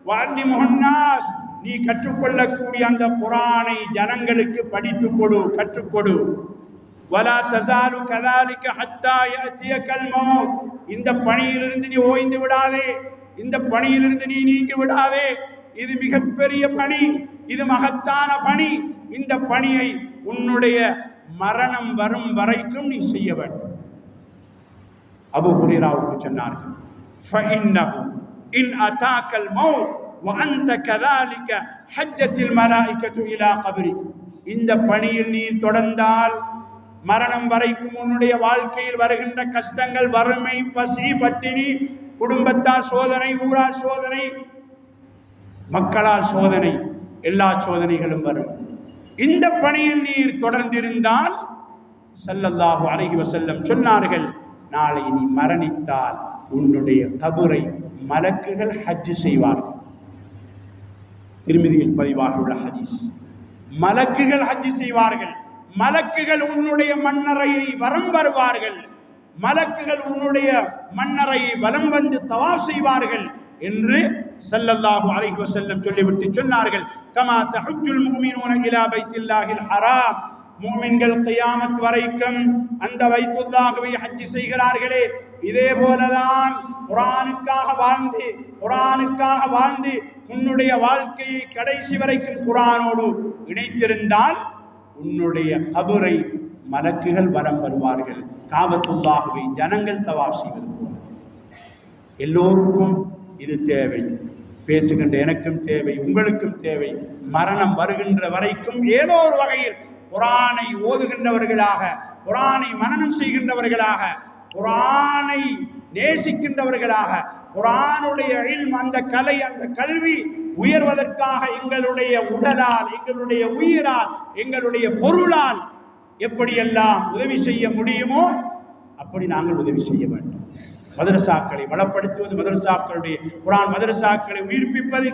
வஅல்லிமுஹுன் நாஸ், நீ கற்றுக்கொள்ளக்கூடிய அந்த குர்ஆனை ஜனங்களுக்கு படித்துக் கொடு, கற்றுக்கொடு. வலா தஸாலு கஸாலிக ஹத்தா யஅதியகல் மௌத், இந்த பணியிலிருந்து நீ ஓய்ந்து விடாதே, இந்த பணியிலிருந்து நீ நீங்கி விடாதே. இது மிகப்பெரிய பணி, இது மகத்தான பணி. இந்த பணியை உன்னுடைய மரணம் வரும் வரைக்கும் நீ செய்ய வேண்டும். அபூ ஹுரைராவுக்கு சொன்னார்கள், ஃபஇன்னஹு இன் அதாக்கல் மௌத் வஅன்த கஸாலிக ஹஜ்ஜத்தில் மலாயிகத்து இலா கப்ரிக், இந்த பணியில் நீ தொடர்ந்தால் மரணம் வரைக்கும் உன்னுடைய வாழ்க்கையில் வருகின்ற கஷ்டங்கள், வறுமை, பசி, பட்டினி, குடும்பத்தால் சோதனை, ஊரால் சோதனை, மக்களால் சோதனை, எல்லா சோதனைகளும் வரும். இந்த பணியில் நீர் தொடர்ந்திருந்தால் ஸல்லல்லாஹு அலைஹி வஸல்லம் சொன்னார்கள், நாளை நீ மரணித்தால் உன்னுடைய கபரை மலக்குகள் ஹஜ் செய்வார்கள். திருமிதியில் பதிவாக உள்ள ஹதீஸ். மலக்குகள் ஹஜ் செய்வார்கள். மலக்குகள் உன்னுடைய மண்ணறையை வலம் வருவார்கள். மலக்குகள் உன்னுடைய மண்ணறையை வலம் வந்து தவாஃப் செய்வார்கள் என்று ஸல்லல்லாஹு அலைஹி வஸல்லம் சொல்லிவிட்டு சொன்னார்கள், கமா தஹஜ்ஜுல் முஃமினூன இலா பைத்தில்லாஹில் ஹராம், முஃமின்கள் கியாமத் வரைக்கும் அந்த பைத்துல்லாஹ்வை ஹஜ் செய்கிறார்களே, இதே போலதான் குர்ஆனுக்காக வாழ்ந்து, குர்ஆனுக்காக வாழ்ந்து உன்னுடைய வாழ்க்கையை கடைசி வரைக்கும் குர்ஆனோடு இணைத்திருந்தால் உன்னுடைய கபரை மலக்குகள் வலம் வருவார்கள். காபத்துல்லாஹ்வை ஜனங்கள் தவாஃப் செய்வது போல. எல்லோருக்கும் இது தேவை, பேசுகின்ற எனக்கும் தேவை, உங்களுக்கும் தேவை. மரணம் வருகின்ற வரைக்கும் ஏதோ ஒரு வகையில் குர்ஆனை ஓதுகின்றவர்களாக, குர்ஆனை மனனம் செய்கின்றவர்களாக, குர்ஆனை நேசிக்கின்றவர்களாக, குர்ஆனுடைய இல்ம், அந்த கலை, அந்த கல்வி உயர்வதற்காக எங்களுடைய உடலால், எங்களுடைய உயிரால், எங்களுடைய பொருளால் எப்படியெல்லாம் உதவி செய்ய முடியுமோ அப்படி நாங்கள் உதவி செய்ய வேண்டும். மதரசாக்களை வளப்படுத்துவது, மதரசாக்களுடைய குர்ஆன் மதரசாக்களை உயிர்ப்பிப்பது,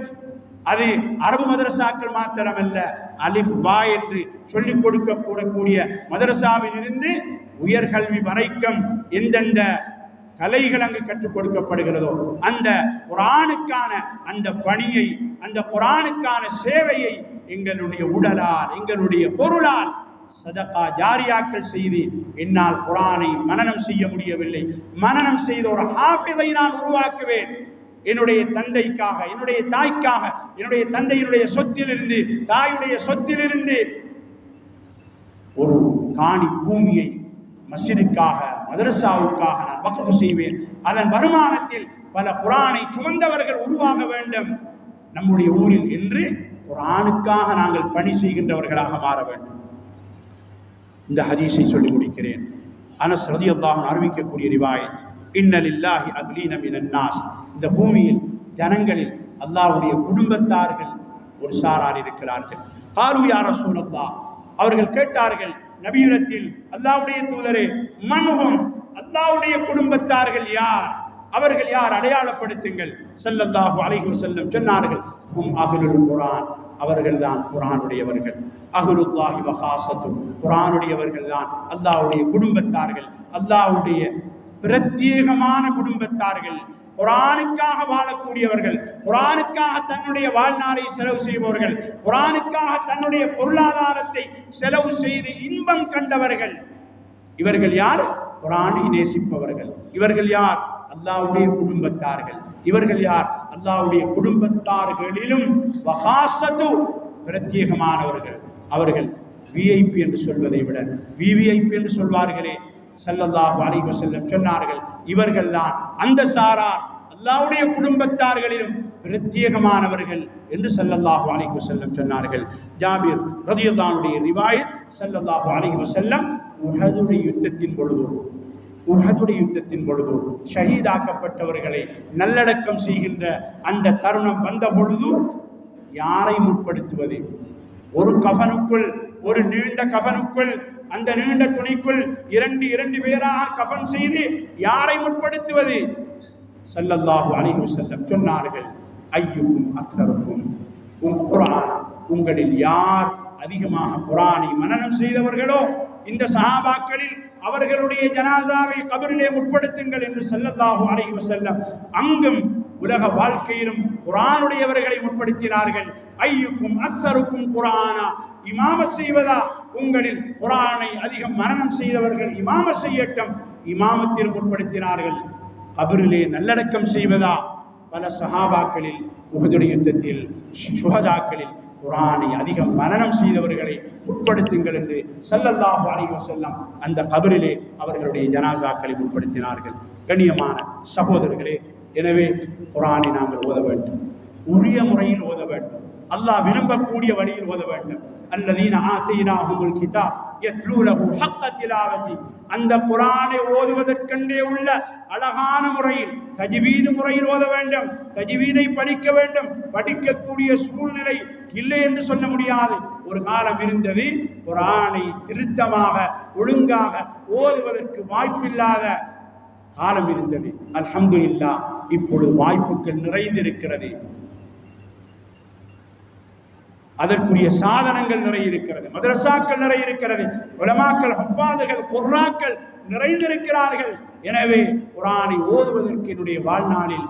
அது அரபு மதரசாக்கள் மாத்திரமல்ல, அலிஃப் பா என்று சொல்லிக் கொடுக்கக்கூடக்கூடிய மதரசாவில் இருந்து உயர்கல்வி வரைக்கும் எந்தெந்த கலைகள் அங்கு கற்றுக் கொடுக்கப்படுகிறதோ அந்த குர்ஆனுக்கான அந்த பணியை, அந்த குர்ஆனுக்கான சேவையை எங்களுடைய உடலால், எங்களுடைய பொருளால் சதகா ஜாரியாக்கள் செய்து, என்னால் குர்ஆனை மனனம் செய்ய முடியவில்லை, மனனம் செய்த ஒரு ஹாஃபிதை நான் உருவாக்குவேன். என்னுடைய தந்தைக்காக, என்னுடைய தாய்க்காக, என்னுடைய தந்தையினுடைய சொத்திலிருந்து, தாயுடைய சொத்திலிருந்து ஒரு காணி பூமியை மஸ்ஜிதுக்காக, மதரசாவுக்காக நான் வக்ஃப் செய்வேன். அதன் வருமானத்தில் பல குர்ஆனை சுமந்தவர்கள் உருவாக வேண்டும் நம்முடைய ஊரில் என்று குர்ஆனுக்காக நாங்கள் பணி செய்கின்றவர்களாக மாற வேண்டும். இந்த ஹதீஸை சொல்லி முடிக்கிறேன். அனஸ் ரலியல்லாஹு அன்ஹு அறிவிக்கக்கூடிய ரிவாயத், இன்ன லில்லாஹி அஹ்லீன மினன் நாஸ், இந்த பூமியில் ஜனங்களில் அல்லாஹ்வுடைய குடும்பத்தார்கள் ஒரு சாரார் இருக்கிறார்கள். காலு யா ரசூலல்லாஹ், அவர்கள் கேட்டார்கள் நபியிடத்தில், அல்லாஹ்வுடைய தூதரே, மன்ஹும், அல்லாஹ்வுடைய குடும்பத்தார்கள் யார், அவர்கள் யார், அடையாளப்படுத்துங்கள். ஸல்லல்லாஹு அலைஹி வஸல்லம் சொன்னார்கள், ஹும் அஹ்லுல் குர்ஆன், அவர்கள்தான் குர்ஆனுடையவர்கள். அஹ்லுல்லாஹி வ காஸத்து, குர்ஆனுடையவர்கள் தான் அல்லாஹ்வுடைய குடும்பத்தார்கள், அல்லாஹ்வுடைய பிரத்யேகமான குடும்பத்தார்கள், குர்ஆனுக்காக வாழக்கூடியவர்கள், குர்ஆனுக்காக தன்னுடைய வாழ்நாளை செலவு செய்பவர்கள், குர்ஆனுக்காக தன்னுடைய பொருளாதாரத்தை செலவு செய்து இன்பம் கண்டவர்கள். இவர்கள் யார்? குர்ஆனை நேசிப்பவர்கள். இவர்கள் யார்? அல்லாஹ்வுடைய குடும்பத்தார்கள். இவர்கள் யார்? அல்லாஹ்வுடைய குடும்பத்தார்களிலும் வகாசத்து, பிரத்யேகமானவர்கள். அவர்கள் விஐபி என்று சொல்வதை விட விவிஐபி என்று சொல்வார்களே, ஸல்லல்லாஹு அலைஹி வஸல்லம் சொன்னார்கள், இவர்கள்தான் அந்த சாரார் அல்லாஹ்வுடைய குடும்பத்தார்களிலும் பிரத்யேகமானவர்கள் என்று ஸல்லல்லாஹு அலைஹி வஸல்லம் சொன்னார்கள். ஜாபிர் ரலியல்லாஹு அன்ஹுடைய ரிவாயத், ஸல்லல்லாஹு அலைஹி வஸல்லம் உஹதுடைய யுத்தத்தின் பொழுது ஷஹீதாக்கப்பட்டவர்களை நல்லடக்கம் செய்கின்ற அந்த தருணம் வந்த பொழுது யாரை முற்படுத்துவது? ஒரு கஃனுக்குள், ஒரு நீண்ட கஃனுக்குள், அந்த நீண்ட துணிக்குள் இரண்டு பேராக கஃன் செய்து யாரை முற்படுத்துவது? ஸல்லல்லாஹு அலைஹி வஸல்லம் சொன்னார்கள், ஐயுக்கும் அக்ஸருக்கும் குர்ஆன், உங்களில் யார் அதிகமாக குர்ஆனை மனனம் செய்தவர்களோ இந்த சஹாபாக்களில் அவர்களுடைய ஜனாசாவை கபரிலே முற்படுத்துங்கள் என்று ஸல்லல்லாஹு அலைஹி வஸல்லம் அங்கும் உலக வாழ்க்கையிலும் குர்ஆனுடையவர்களை முற்படுத்தினார்கள். ஐயுக்கும் அக்ஸருக்கும் குர்ஆனா, இமாமத் செய்வதா, உங்களில் குர்ஆனை அதிகம் மனனம் செய்தவர்கள் இமாமத் செய்யட்டும், இமாமத்தில் முற்படுத்தினார்கள். கபரிலே நல்லடக்கம் செய்வதா, பல சஹாபாக்களில் உஹதுடைய யுத்தத்தில் ஷுஹதாக்களில் குர்ஆனை அதிகம் மனனம் செய்தவர்களை உட்படுத்துங்கள் என்று ஸல்லல்லாஹு அலைஹி வஸல்லம் அந்த கபரிலே அவர்களுடைய ஜனாசாக்களை உட்படுத்தினார்கள். கண்ணியமான சகோதரர்களே, எனவே குர்ஆனை நாங்கள் ஓத வேண்டும், உரிய முறையில் ஓத வேண்டும், அல்லாஹ் விரும்பக்கூடிய வழியில் ஓத வேண்டும். அல்லதீன ஆதைனாஹுமுல் கிதாப் யத்லூனஹு ஹக்க திலாவதி, அந்த குர்ஆனை ஓதுவதற்கென்றே உள்ள அழகான முறையில் தஜ்வீத் முறையில் ஓத வேண்டும். தஜ்வீதை படிக்க வேண்டும். படிக்கக்கூடிய சூழ்நிலை இல்லை என்று சொல்ல முடியாது. ஒரு காலம் இருந்தது, குர்ஆனை திருத்தமாக ஒழுங்காக ஓதுவதற்கு வாய்ப்பில்லாத காலம் இருந்தது. அல்ஹம்துலில்லாஹ், இப்பொழுது வாய்ப்புகள் நிறைந்திருக்கிறது, அதற்குரிய சாதனங்கள் நிறைய இருக்கிறது, மதரசாக்கள் நிறைய இருக்கிறது, உலமாக்கள், ஹஃபாதுகள், குர்ஆக்கள் நிறைந்திருக்கிறார்கள். எனவே குர்ஆனை ஓதுவதற்கு என்னுடைய வாழ்நாளில்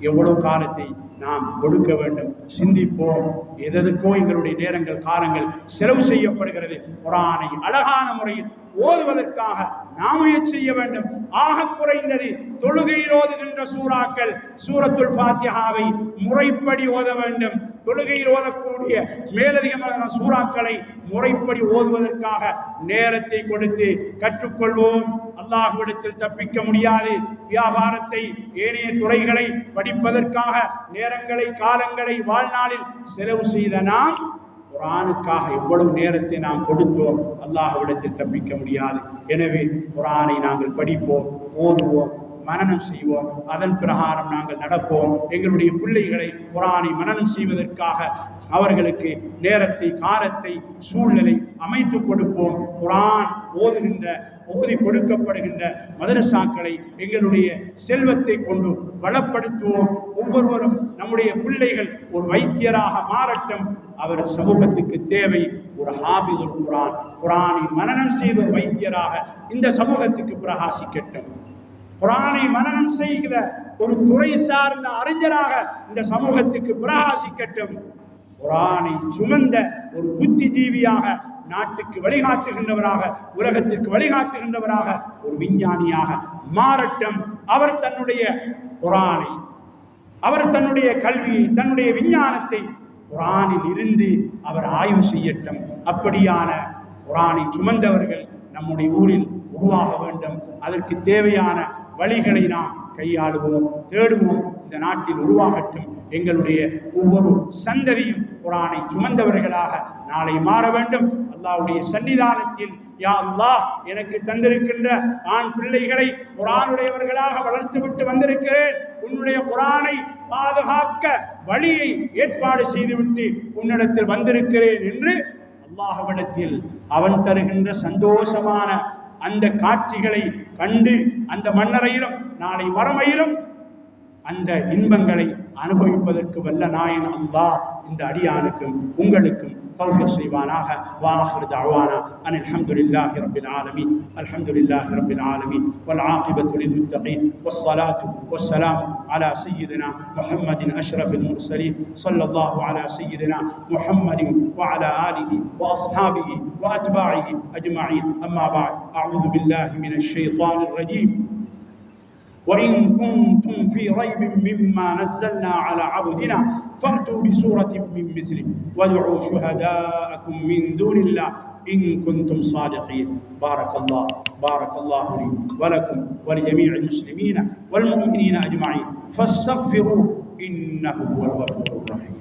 எவ்வளவு காலத்தை நாம் கொடுக்க வேண்டும், சிந்திப்போம். எதற்கோ எங்களுடைய நேரங்கள், காலங்கள் செலவு செய்யப்படுகிறது. குர்ஆனை அழகான முறையில் ஓதுவதற்காக நாம் முயற்சி செய்ய வேண்டும். ஆக குறைந்தது தொழுகையில் ஓதுகின்ற சூறாக்கள், சூரத்துல் ஃபாத்திஹாவை முறைப்படி ஓத வேண்டும். தொழுகையில் ஓதக்கூடிய மேலதிகமான சூறாக்களை முறைப்படி ஓதுவதற்காக நேரத்தை கொடுத்து கற்றுக்கொள்வோம். அல்லாஹ்விடத்தில் தப்பிக்க முடியாது. வியாபாரத்தை, ஏனைய துறைகளை படிப்பதற்காக நேரங்களை, காலங்களை வாழ்நாளில் செலவு செய்த நாம் குர்ஆனுக்காக எவ்வளவு நேரத்தை நாம் கொடுத்தோம், அல்லாஹ்விடத்தில் தப்பிக்க முடியாது. எனவே குர்ஆனை நாங்கள் படிப்போம், ஓதுவோம், மனனம் செய்வோம், அதன் பிரகாரம் நாங்கள் நடப்போம். எங்களுடைய பிள்ளைகளை குர்ஆனை மனனம் செய்வதற்காக அவர்களுக்கு நேரத்தை, காலத்தை, சூழ்நிலை அமைத்து கொடுப்போம். குர்ஆன் ஓதி கொடுக்கப்படுகின்ற மதரசாக்களை எங்களுடைய செல்வத்தை கொண்டு வளப்படுத்துவோம். ஒவ்வொருவரும் நம்முடைய பிள்ளைகள் ஒரு வைத்தியராக மாறட்டும். அவர் சமூகத்துக்கு தேவை ஒரு ஹாஃபிதுல் குர்ஆன், குர்ஆனை மனனம் செய்த ஒரு வைத்தியராக இந்த சமூகத்துக்கு பிரகாசிக்கட்டும். குர்ஆனை மனனம் செய்கிற ஒரு துறை சார்ந்த அறிஞராக இந்த சமூகத்துக்கு பிரகாசிக்கட்டும். குர்ஆனை சுமந்த ஒரு புத்திஜீவியாக, நாட்டுக்கு வழிகாட்டுகின்றவராக, உலகத்திற்கு அவர் தன்னுடைய கல்வியை, தன்னுடைய விஞ்ஞானத்தை குர்ஆனில் இருந்து அவர் ஆய்வு செய்யட்டும். அப்படியான குர்ஆனை சுமந்தவர்கள் நம்முடைய ஊரில் உருவாக வேண்டும். அதற்கு தேவையான வழிகளை நாம் கையாளுவோம், தேடுவோம். இந்த நாட்டில் உருவாகட்டும். எங்களுடைய ஒவ்வொரு சந்ததியும் குர்ஆனை சுமந்தவர்களாக நாளை மாற வேண்டும். அல்லாஹ்வுடைய சன்னிதானத்தில் யா அல்லாஹ், எனக்கு தந்திருக்கின்ற ஆண் பிள்ளைகளை குர்ஆனுடையவர்களாக வளர்த்துவிட்டு வந்திருக்கிறேன். உன்னுடைய குர்ஆனை பாதுகாக்க வழியை ஏற்பாடு செய்துவிட்டு உன்னிடத்தில் வந்திருக்கிறேன் என்று அல்லாஹ்விடத்தில் அவன் தருகின்ற சந்தோஷமான அந்த காட்சிகளை கண்டு அந்த மன்னரையிலும் நாளை மறுமையிலும் அந்த இன்பங்களை அனுபவிப்பதற்கு வல்ல நாயன் அல்லாஹ் இந்த அடியானுக்கும் உங்களுக்கும் தௌஃபீக் செய்வானாக. வாஹிரு தஅவானா அனில் ஹம்துலில்லாஹி ரப்பில் ஆலமீன். அல்ஹம்துலில்லாஹி ரப்பில் ஆலமீன் வல் ஆகிபத்து லில் முத்தகீன் வஸ்ஸலாத்து வஸ்ஸலாமு அலா சய்யிதினா முஹம்மதின் அஷ்ரஃபில் முர்சலீன் ஸல்லல்லாஹு அலா சய்யிதினா முஹம்மதின் வ அலா ஆலிஹி வ அஸ்ஹாபிஹி வ அத்பாஇஹி அஜ்மஈன். அம்மா பஅத். அஊது பில்லாஹி மினஷ் ஷைத்தானிர் ரஜீம். وإن كنتم في ريب مما نزلنا على عبدنا فأتوا بسورة من مثله وادعوا شهداءكم من دون الله إن كنتم صادقين. بارك الله لي ولكم ولجميع المسلمين والمؤمنين أجمعين فاستغفروه إنه هو الغفور الرحيم.